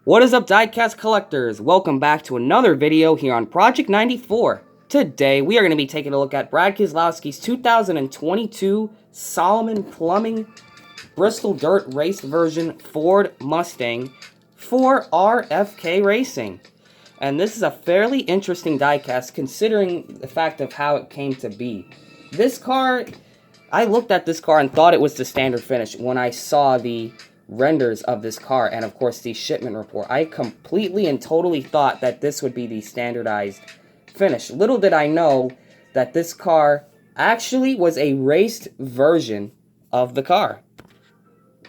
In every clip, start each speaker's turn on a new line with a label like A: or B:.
A: What is up, Diecast collectors? Welcome back to another video here on Project 94. Today, we are going to be taking a look at Brad Keselowski's 2022 Solomon Plumbing Bristol Dirt Race version Ford Mustang for RFK Racing. And this is a fairly interesting diecast considering the fact of how it came to be. This car, I looked at this car and thought it was the standard finish when I saw the renders of this car and of course the shipment report. I completely and totally thought that this would be the standardized finish. Little did I know that this car actually was a raced version of the car.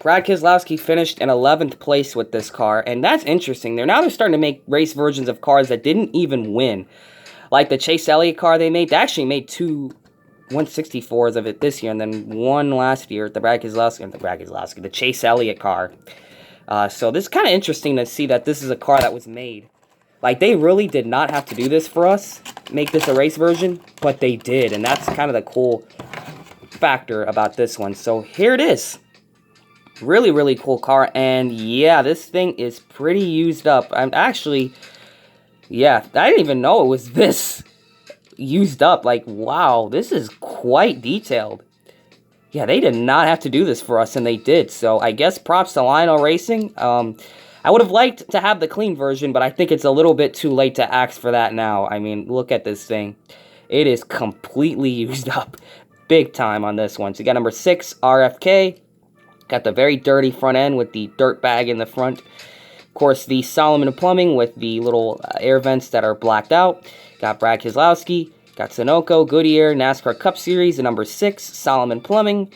A: Brad Keselowski finished in 11th place with this car, and that's interesting. They're starting to make race versions of cars that didn't even win. Like the Chase Elliott car they actually made two 164s of it this year, and then one last year, the Chase Elliott car. So this is kind of interesting to see that this is a car that was made. Like, they really did not have to do this for us, make this a race version, but they did, and that's kind of the cool factor about this one. So here it is. Really, really cool car, and yeah, this thing is pretty used up. I didn't even know it was this used up. Like, wow, this is quite detailed. Yeah, they did not have to do this for us, and they did. So I guess props to Lionel Racing. I would have liked to have the clean version, but I think it's a little bit too late to ask for that now. I mean, look at this thing. It is completely used up. Big time on this one. So you got number 6, RFK. Got the very dirty front end with the dirt bag in the front. Of course, the Solomon Plumbing with the little air vents that are blacked out. Got Brad Keselowski. Got Sunoco, Goodyear, NASCAR Cup Series, the number 6, Solomon Plumbing.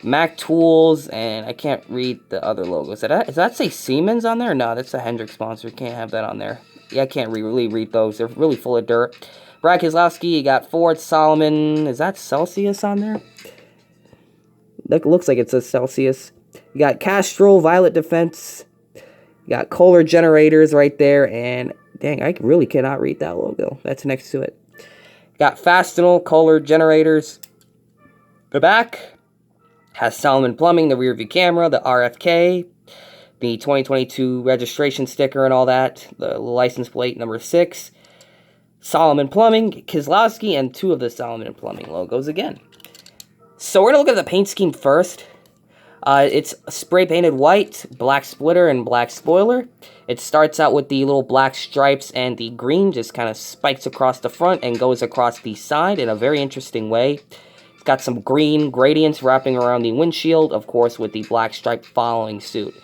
A: Mac Tools, and I can't read the other logos. Does that say Siemens on there? No, that's a Hendrick sponsor. Can't have that on there. Yeah, I can't really read those. They're really full of dirt. Brad Keselowski, you got Ford, Solomon. Is that Celsius on there? That looks like it's a Celsius. You got Castrol, Violet Defense. You got Kohler Generators right there. And dang, I really cannot read that logo. That's next to it. Got Fastenal, Kohler Generators. The back has Solomon Plumbing, the rear view camera, the RFK, the 2022 registration sticker and all that. The license plate number 6. Solomon Plumbing, Keselowski, and 2 of the Solomon Plumbing logos again. So we're going to look at the paint scheme first. It's spray painted white, black splitter, and black spoiler. It starts out with the little black stripes, and the green just kind of spikes across the front and goes across the side in a very interesting way. It's got some green gradients wrapping around the windshield, of course, with the black stripe following suit.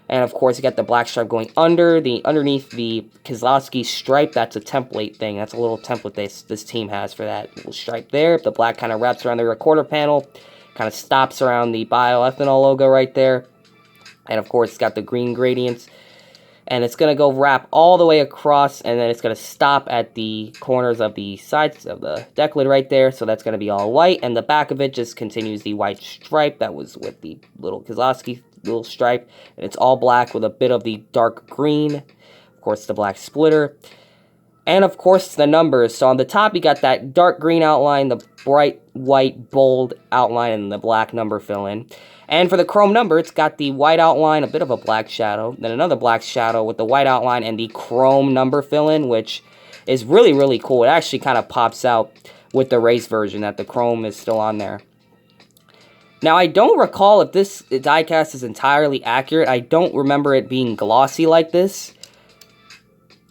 A: And of course, you got the black stripe going underneath the Keselowski stripe. That's a template thing. That's a little template this team has for that little stripe there. The black kind of wraps around the recorder panel, kind of stops around the bioethanol logo right there. And of course, it's got the green gradients. And it's going to go wrap all the way across, and then it's going to stop at the corners of the sides of the deck lid right there. So that's going to be all white. And the back of it just continues the white stripe that was with the little Keselowski little stripe, and it's all black with a bit of the dark green. Of course, the black splitter, and of course the numbers. So on the top you got that dark green outline, the bright white bold outline, and the black number fill in. And for the chrome number, it's got the white outline, a bit of a black shadow, then another black shadow with the white outline and the chrome number fill in, which is really, really cool. It actually kind of pops out with the race version that the chrome is still on there. Now, I don't recall if this diecast is entirely accurate. I don't remember it being glossy like this.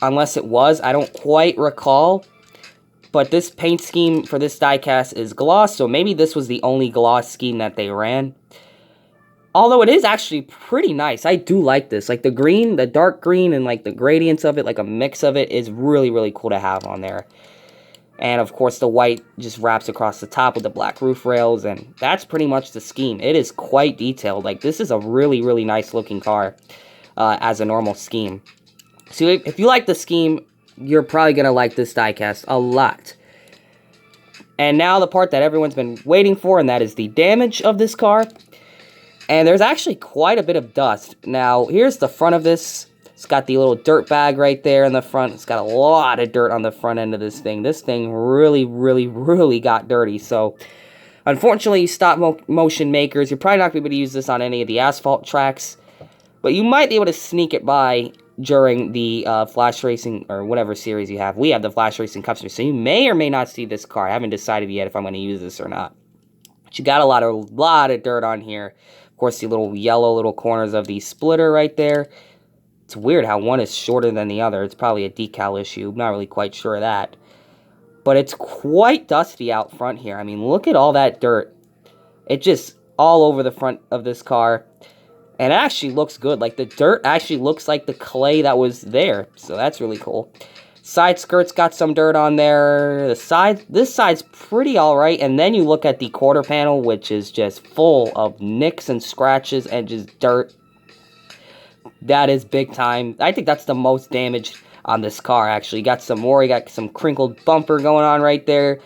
A: Unless it was. I don't quite recall. But this paint scheme for this diecast is gloss, so maybe this was the only gloss scheme that they ran. Although it is actually pretty nice. I do like this. Like the green, the dark green, and like the gradients of it, like a mix of it, is really, really cool to have on there. And, of course, the white just wraps across the top with the black roof rails, and that's pretty much the scheme. It is quite detailed. Like, this is a really, really nice-looking car as a normal scheme. So, if you like the scheme, you're probably going to like this diecast a lot. And now the part that everyone's been waiting for, and that is the damage of this car. And there's actually quite a bit of dust. Now, here's the front of this. It's got the little dirt bag right there in the front. It's got a lot of dirt on the front end of this thing. This thing really, really, really got dirty. So, unfortunately, stop motion makers, you're probably not going to be able to use this on any of the asphalt tracks. But you might be able to sneak it by during the Flash Racing, or whatever series you have. We have the Flash Racing Cup Series, so you may or may not see this car. I haven't decided yet if I'm going to use this or not. But you got a lot of dirt on here. Of course, the little yellow little corners of the splitter right there. It's weird how one is shorter than the other. It's probably a decal issue. I'm not really quite sure of that. But it's quite dusty out front here. I mean, look at all that dirt. It just all over the front of this car. And it actually looks good. Like, the dirt actually looks like the clay that was there. So that's really cool. Side skirt's got some dirt on there. This side's pretty alright. And then you look at the quarter panel, which is just full of nicks and scratches and just dirt. That is big time. I think that's the most damage on this car, actually. You got some more. You got some crinkled bumper going on right there.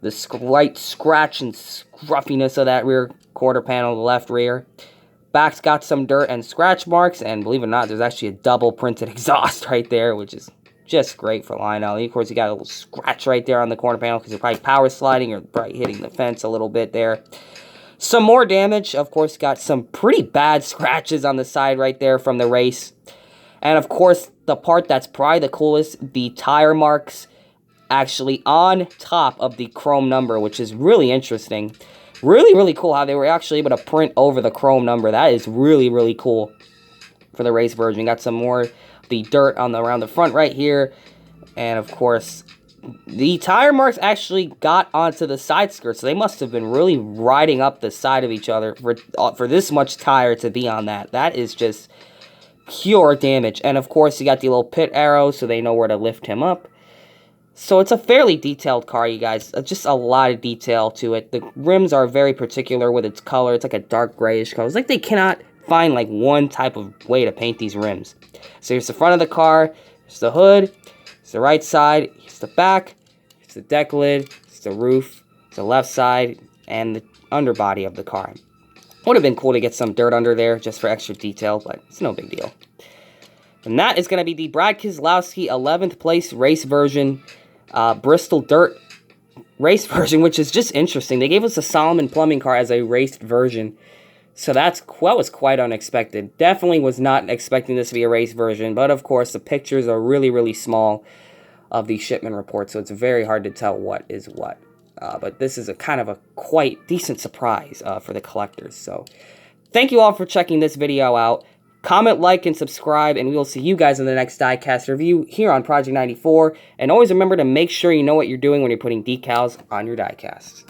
A: The slight scratch and scruffiness of that rear quarter panel, the left rear. Back's got some dirt and scratch marks, and believe it or not, there's actually a double printed exhaust right there, which is just great for Lionel. Of course, you got a little scratch right there on the corner panel because you're probably power sliding or probably hitting the fence a little bit there. Some more damage. Of course, got some pretty bad scratches on the side right there from the race. And of course, the part that's probably the coolest, the tire marks actually on top of the chrome number, which is really interesting. Really, really cool how they were actually able to print over the chrome number. That is really, really cool for the race version. Got some more the dirt on around the front right here. And of course, the tire marks actually got onto the side skirts. So they must have been really riding up the side of each other for this much tire to be on that. That is just pure damage. And of course, you got the little pit arrows so they know where to lift him up. So it's a fairly detailed car, you guys. Just a lot of detail to it. The rims are very particular with its color. It's like a dark grayish color. It's like they cannot find like one type of way to paint these rims. So here's the front of the car. Here's the hood. Here's the right side. Here's the back. Here's the deck lid. Here's the roof. Here's the left side. And the underbody of the car. Would have been cool to get some dirt under there just for extra detail, but it's no big deal. And that is going to be the Brad Keselowski 11th place race version. Bristol Dirt race version, which is just interesting. They gave us a Solomon Plumbing car as a raced version. So that was quite unexpected. Definitely was not expecting this to be a race version. But of course, the pictures are really, really small of the shipment report. So it's very hard to tell what is what. But this is a kind of a quite decent surprise for the collectors. So thank you all for checking this video out. Comment, like, and subscribe, and we will see you guys in the next Diecast review here on Project 94. And always remember to make sure you know what you're doing when you're putting decals on your diecast.